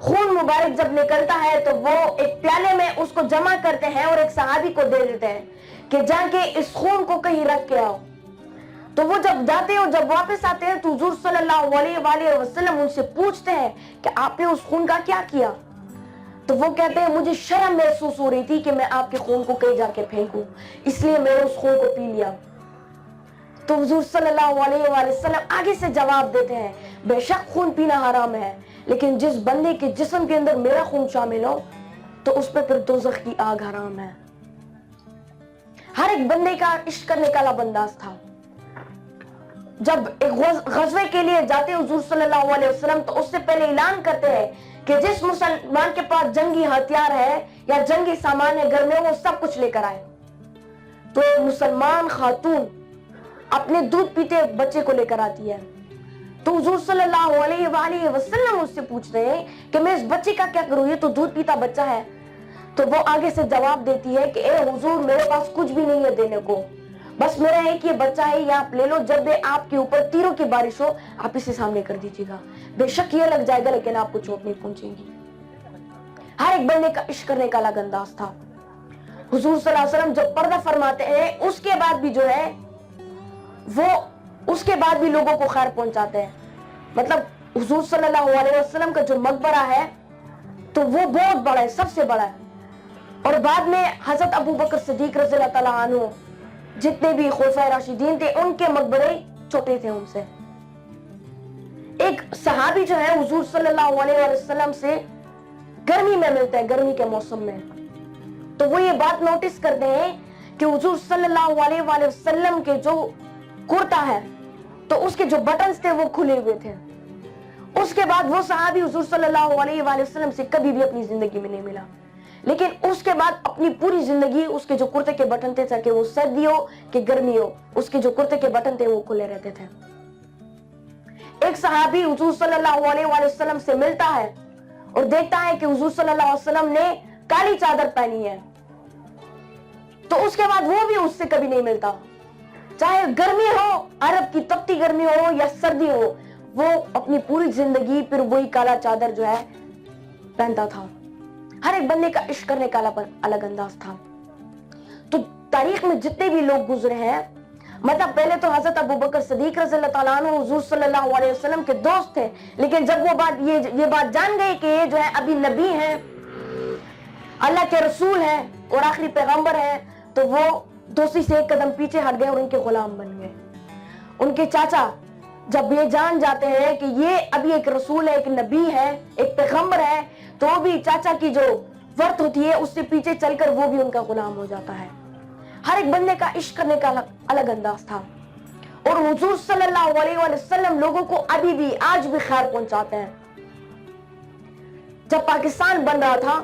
خون مبارک جب نکلتا ہے تو وہ ایک پیالے میں اس کو جمع کرتے ہیں اور ایک صحابی کو دے دیتے ہیں کہ جا کے اس خون کو کہیں رکھ کے آؤ. تو وہ جب جاتے ہیں اور جب واپس آتے ہیں تو حضور صلی اللہ علیہ وآلہ وسلم ان سے پوچھتے ہیں کہ آپ نے اس خون کا کیا کیا؟ تو وہ کہتے ہیں مجھے شرم محسوس ہو رہی تھی کہ میں آپ کے خون کو کہیں جا کے پھینکوں، اس لیے میں نے اس خون کو پی لیا. تو حضور صلی اللہ علیہ وآلہ وسلم آگے سے جواب دیتے ہیں بے شک خون پینا حرام ہے، لیکن جس بندے کے جسم کے اندر میرا خون شامل ہو تو اس پہ پھر دوزخ کی آگ حرام ہے. ہر ایک بندے کا عشق کرنے کا الگ انداز تھا. جب ایک غزوے کے لیے جاتے حضور صلی اللہ علیہ وسلم تو اس سے پہلے اعلان کرتے ہیں کہ جس مسلمان کے پاس جنگی ہتھیار ہے یا جنگی سامان ہے گھر میں وہ سب کچھ لے کر آئے. تو مسلمان خاتون اپنے دودھ پیتے بچے کو لے کر آتی ہے. تو حضور صلی اللہ علیہ وآلہ وسلم اس سے پوچھتے ہیں کہ میں اس بچے کا کیا کروں، یہ تو دودھ پیتا بچہ ہے. تو وہ آگے سے جواب دیتی ہے کہ اے حضور میرے پاس کچھ بھی نہیں ہے دینے کو، بس میرا ایک یہ بچہ ہے، یہ آپ لے لو، جب بھی آپ کے اوپر تیروں کی بارش ہو آپ اسے سامنے کر دیجیے گا، بے شک یہ لگ جائے گا لیکن آپ کو چوٹ نہیں پہنچے گی. ہر ایک بندے کا عشق کرنے کا الگ انداز تھا. حضور صلی اللہ علیہ وسلم جب پردہ فرماتے ہیں اس کے بعد بھی جو ہے وہ اس کے بعد بھی لوگوں کو خیر پہنچاتے ہیں. مطلب حضور صلی اللہ علیہ وسلم کا جو مقبرہ ہے تو وہ بہت بڑا ہے، سب سے بڑا ہے. اور بعد میں حضرت ابو بکر صدیق رضی اللہ تعالیٰ عنہ جتنے بھی خلفائے راشدین تھے ان کے مقبرے چھوٹے تھے ان سے. ایک صحابی جو ہے حضور صلی اللہ علیہ وسلم سے گرمی میں ملتے ہیں، گرمی کے موسم میں. تو وہ یہ بات نوٹس کرتے ہیں کہ حضور صلی اللہ علیہ وسلم کے جو کرتا ہے تو اس کے جو بٹنز تھے وہ کھلے ہوئے تھے. اس کے بعد وہ صحابی حضور صلی اللہ علیہ وسلم سے کبھی بھی اپنی زندگی میں نہیں ملا، لیکن اس کے بعد اپنی پوری زندگی اس کے جو کرتے کے بٹن تھے چاہے وہ سردی ہو کہ گرمی ہو اس کے جو کرتے کے بٹن تھے وہ کھلے رہتے تھے. ایک صحابی حضور صلی اللہ علیہ وسلم سے ملتا ہے اور دیکھتا ہے کہ حضور صلی اللہ علیہ وسلم نے کالی چادر پہنی ہے. تو اس کے بعد وہ بھی اس سے کبھی نہیں ملتا، چاہے گرمی ہو، عرب کی تپتی گرمی ہو یا سردی ہو، وہ اپنی پوری زندگی پھر وہی کالا چادر جو ہے پہنتا تھا. ہر ایک بندے کا عشق کرنے کا الگ انداز تھا. تو تاریخ میں جتنے بھی لوگ گزرے ہیں، مطلب پہلے تو حضرت ابو بکر صدیق رضی اللہ تعالیٰ عنہ حضور صلی اللہ علیہ وسلم کے دوست تھے، لیکن جب وہ بات جان گئے کہ یہ جو ہے ابھی نبی ہیں، اللہ کے رسول ہیں اور آخری پیغمبر ہیں، تو وہ دوستی سے ایک قدم پیچھے ہٹ گئے اور ان کے غلام بن گئے. ان کے چاچا جب یہ جان جاتے ہیں کہ یہ ابھی ایک رسول ہے، ایک نبی ہے، ایک پیغمبر ہے، تو بھی چاچا کی جو ورت ہوتی ہے اس سے پیچھے چل کر وہ بھی ان کا غلام ہو جاتا ہے. ہر ایک بندے کا عشق کرنے کا الگ انداز تھا. اور حضور صلی اللہ علیہ وسلم لوگوں کو ابھی بھی آج بھی خیر پہنچاتے ہیں. جب پاکستان بن رہا تھا،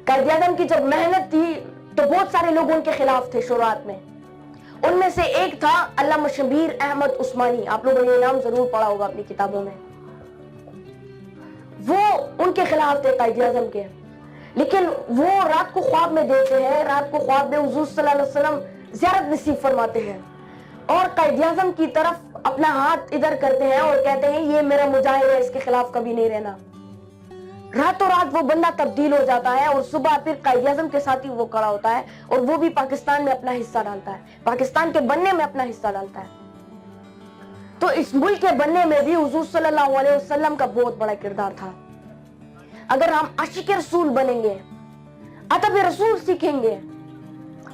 قائد اعظم کی جب محنت تھی تو بہت سارے لوگ ان کے خلاف تھے شروعات میں. ان میں سے ایک تھا علامہ شبیر احمد عثمانی، آپ لوگوں نے یہ نام ضرور پڑھا ہوگا اپنی کتابوں میں. وہ ان کے خلاف تھے قائد اعظم کے، لیکن وہ رات کو خواب میں دیکھتے ہیں، رات کو خواب میں حضور صلی اللہ علیہ وسلم زیارت نصیب فرماتے ہیں اور قائد اعظم کی طرف اپنا ہاتھ ادھر کرتے ہیں اور کہتے ہیں یہ میرا مجاہد ہے، اس کے خلاف کبھی نہیں رہنا. راتوں رات وہ بندہ تبدیل ہو جاتا ہے اور صبح پھر قائد اعظم کے ساتھ ہی وہ کھڑا ہوتا ہے اور وہ بھی پاکستان میں اپنا حصہ ڈالتا ہے، پاکستان کے بننے میں اپنا حصہ ڈالتا ہے. تو اس ملک کے بننے میں بھی حضور صلی اللہ علیہ وسلم کا بہت بڑا کردار تھا. اگر ہم عاشق رسول بنیں گے، ادب رسول سیکھیں گے،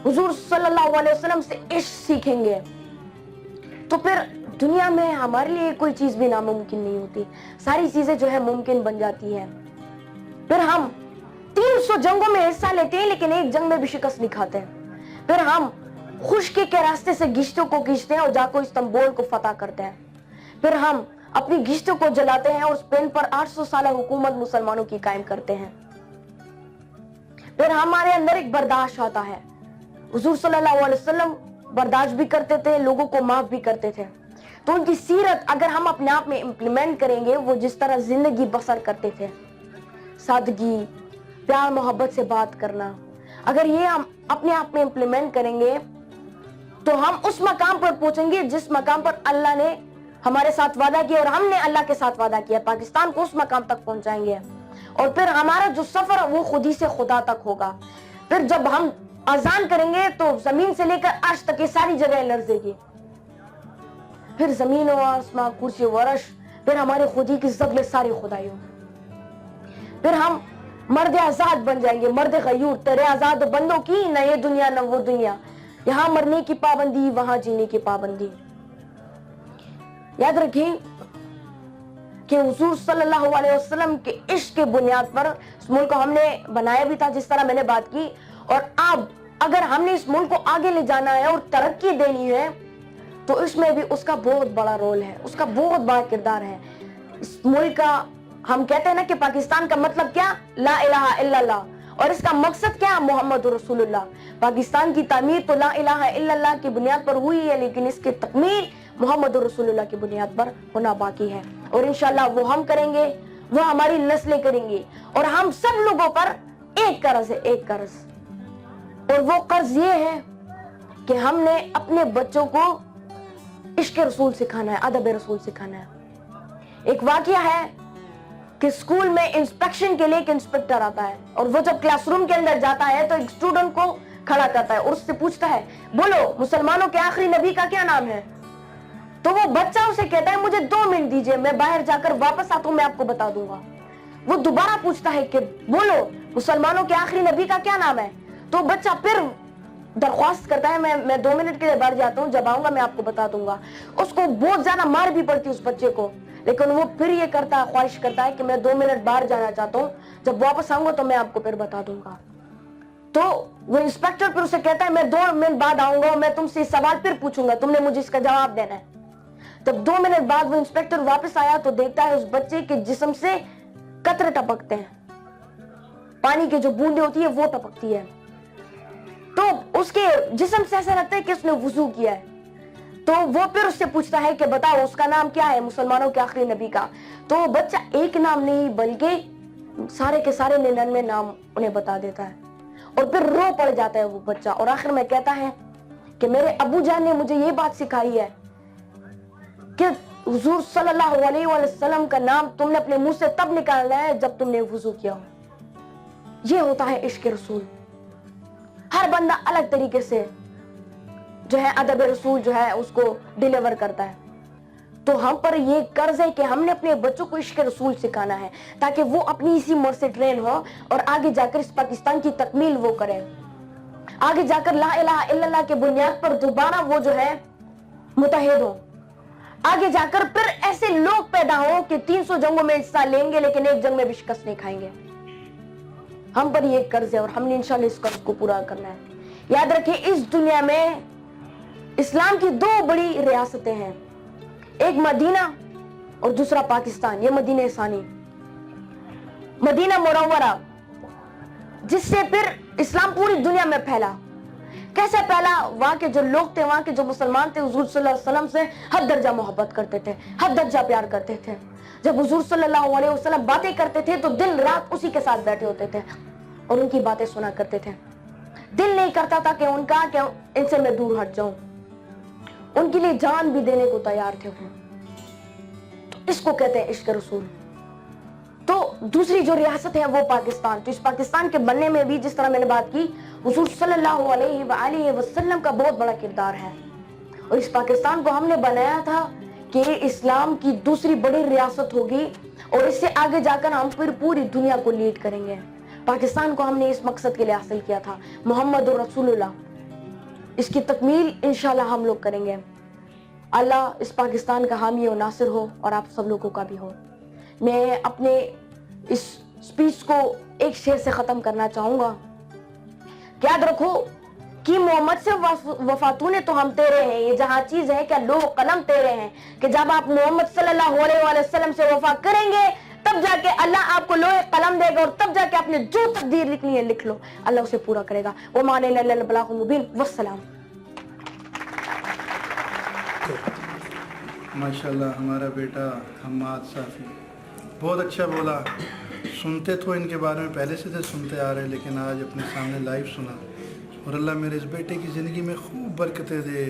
حضور صلی اللہ علیہ وسلم سے عشق سیکھیں گے، تو پھر دنیا میں ہمارے لیے کوئی چیز بھی ناممکن نہیں ہوتی، ساری چیزیں جو ہے ممکن بن جاتی ہیں. پھر ہم 300 جنگوں میں حصہ لیتے ہیں لیکن ایک جنگ میں بھی شکست نہیں کھاتے ہیں. پھر ہم خشکی کے راستے سے گشتوں کو کھینچتے ہیں اور جا کو استنبول کو فتح کرتے ہیں. پھر ہم اپنی گشتوں کو جلاتے ہیں اور اسپین پر 800 سالہ حکومت مسلمانوں کی قائم کرتے ہیں. پھر ہمارے اندر ایک برداشت آتا ہے. حضور صلی اللہ علیہ وسلم برداشت بھی کرتے تھے، لوگوں کو معاف بھی کرتے تھے. تو ان کی سیرت اگر ہم اپنے آپ میں امپلیمنٹ کریں گے، وہ جس طرح زندگی بسر کرتے تھے، سادگی، پیار محبت سے بات کرنا، اگر یہ ہم اپنے آپ میں امپلیمنٹ کریں گے تو ہم اس مقام پر پہنچیں گے جس مقام پر اللہ نے ہمارے ساتھ وعدہ کیا اور ہم نے اللہ کے ساتھ وعدہ کیا پاکستان کو اس مقام تک پہنچائیں گے, اور پھر ہمارا جو سفر وہ خود ہی سے خدا تک ہوگا. پھر جب ہم اذان کریں گے تو زمین سے لے کر عرش تک یہ ساری جگہ لرزے گی, پھر زمین و آسمان کرسی و عرش, پھر ہمارے خود ہی کی زد میں ساری خدائی ہوگی. پھر ہم مرد آزاد بن جائیں گے, مرد غیور, تیرے آزاد بندوں کی نہ یہ دنیا نہ وہ دنیا, یہاں مرنے کی پابندی وہاں جینے کی پابندی. یاد رکھیں کہ حضور صلی اللہ علیہ وسلم کے عشق کے بنیاد پر اس ملک کو ہم نے بنایا بھی تھا جس طرح میں نے بات کی, اور اب اگر ہم نے اس ملک کو آگے لے جانا ہے اور ترقی دینی ہے تو اس میں بھی اس کا بہت بڑا رول ہے, اس کا بہت بڑا کردار ہے. اس ملک کا ہم کہتے ہیں نا کہ پاکستان کا مطلب کیا, لا الہ الا اللہ, اور اس کا مقصد کیا, محمد رسول اللہ. پاکستان کی تعمیر تو لا الہ الا اللہ کی بنیاد پر ہوئی ہے, لیکن اس کی تکمیل محمد رسول اللہ کی بنیاد پر ہونا باقی ہے, اور انشاءاللہ وہ ہم کریں گے, وہ ہماری نسلیں کریں گی, اور ہم سب لوگوں پر ایک قرض ہے, ایک قرض, اور وہ قرض یہ ہے کہ ہم نے اپنے بچوں کو عشق رسول سکھانا ہے, ادب رسول سکھانا ہے. ایک واقعہ ہے کہ اسکول میں انسپیکشن کے لیے ایک انسپیکٹر آتا ہے, اور وہ جب کلاس روم کے اندر جاتا ہے تو ایک اسٹوڈنٹ کو کھڑا کرتا ہے اور اس سے پوچھتا ہے, بولو مسلمانوں کے آخری نبی کا کیا نام ہے؟ تو وہ بچہ اسے کہتا ہے مجھے 2 منٹ دیجئے, میں باہر جا کر واپس آتا ہوں, میں آپ کو بتا دوں گا. وہ دوبارہ پوچھتا ہے کہ بولو مسلمانوں کے آخری نبی کا کیا نام ہے؟ تو بچہ پھر درخواست کرتا ہے میں 2 منٹ کے لیے باہر جاتا ہوں, جب آؤں گا میں آپ کو بتا دوں گا. اس کو بہت زیادہ مار بھی پڑتی اس بچے کو, لیکن وہ پھر یہ کرتا ہے, خواہش کرتا ہے کہ میں 2 منٹ باہر جانا چاہتا ہوں, جب واپس آؤں گا تو میں آپ کو پھر بتا دوں گا. تو وہ انسپیکٹر پھر اسے کہتا ہے میں 2 منٹ بعد آؤں گا, میں تم سے سوال پھر پوچھوں گا, تم نے مجھے اس کا جواب دینا ہے. جب 2 منٹ بعد وہ انسپیکٹر واپس آیا تو دیکھتا ہے اس بچے کے جسم سے قطرے ٹپکتے ہیں, پانی کی جو بوندیں ہوتی ہے وہ ٹپکتی ہے. تو اس کے جسم سے ایسا لگتا ہے کہ اس نے وضو کیا ہے. تو وہ پھر اس سے پوچھتا ہے کہ بتاؤ اس کا نام کیا ہے مسلمانوں کے آخری نبی کا؟ تو بچہ ایک نام نہیں بلکہ سارے کے سارے 99 نام انہیں بتا دیتا ہے, اور پھر رو پڑ جاتا ہے وہ بچہ, اور آخر میں کہتا ہے کہ میرے ابو جان نے مجھے یہ بات سکھائی ہے کہ حضور صلی اللہ علیہ وسلم کا نام تم نے اپنے منہ سے تب نکالنا ہے جب تم نے وضو کیا ہو. یہ ہوتا ہے عشق رسول. ہر بندہ الگ طریقے سے جو ہے ادب رسول جو ہے اس کو ڈیلیور کرتا ہے. تو ہم پر یہ قرض ہے کہ ہم نے اپنے بچوں کو عشق رسول سکھانا ہے تاکہ وہ اپنی اسی مر سے ٹرین ہو, اور آگے جا کر اس پاکستان کی تکمیل وہ کرے, آگے جا کر لا الہ الا اللہ کے بنیاد پر دوبارہ وہ جو ہے متحد ہو, آگے جا کر پھر ایسے لوگ پیدا ہوں کہ 300 جنگوں میں حصہ لیں گے لیکن ایک جنگ میں بھی شکست نہیں کھائیں گے. ہم پر یہ قرض ہے اور ہم نے انشاءاللہ اس قرض کو پورا کرنا ہے. یاد رکھیں اس دنیا میں اسلام کی 2 بڑی ریاستیں ہیں, ایک مدینہ اور دوسرا پاکستان. یہ مدینہ ثانی, مدینہ منورہ, جس سے پھر اسلام پوری دنیا میں پھیلا. کیسے پھیلا؟ وہاں کے جو لوگ تھے, وہاں کے جو مسلمان تھے حضور صلی اللہ علیہ وسلم سے حد درجہ محبت کرتے تھے, حد درجہ پیار کرتے تھے. جب حضور صلی اللہ علیہ وسلم باتیں کرتے تھے تو دن رات اسی کے ساتھ بیٹھے ہوتے تھے اور ان کی باتیں سنا کرتے تھے. دل نہیں کرتا تھا کہ ان کا کہ ان سے میں دور ہٹ جاؤں, ان کے لیے جان بھی دینے کو تیار تھے وہ. تو اس کو کہتے ہیں عشق رسول. تو دوسری جو ریاست ہے وہ پاکستان. تو اس پاکستان کے بننے میں بھی جس طرح میں نے بات کی حضور صلی اللہ علیہ وآلہ وسلم کا بہت بڑا کردار ہے, اور اس پاکستان کو ہم نے بنایا تھا کہ اسلام کی دوسری بڑی ریاست ہوگی, اور اس سے آگے جا کر ہم پھر پوری دنیا کو لیڈ کریں گے. پاکستان کو ہم نے اس مقصد کے لیے حاصل کیا تھا, محمد رسول اللہ. اس کی تکمیل انشاءاللہ ہم لوگ کریں گے. اللہ اس پاکستان کا حامی و ناصر ہو اور آپ سب لوگوں کا بھی ہو. میں اپنے اس سپیچ کو ایک شعر سے ختم کرنا چاہوں گا. یاد رکھو کہ محمد سے وفاتونے تو ہم تیرے ہیں, یہ جہاں چیز ہے کہ لوح قلم تیرے ہیں, کہ جب آپ محمد صلی اللہ علیہ وآلہ وسلم سے وفا کریں گے تب جا کے اللہ آپ کو لوح قلم دے گا, اور تب جا کے آپ نے جو تقدیر لکھنی ہے لکھ لو, اللہ اسے پورا کرے گا. وما علینا الا البلاغ المبین. والسلام. ماشاءاللہ ہمارا بیٹا حماد صافی بہت اچھا بولا. سنتے تو ان کے بارے میں پہلے سے تھے, سنتے آ رہے ہیں, لیکن آج اپنے سامنے لائیو سنا. اور اللہ میرے اس بیٹے کی زندگی میں خوب برکتیں دے,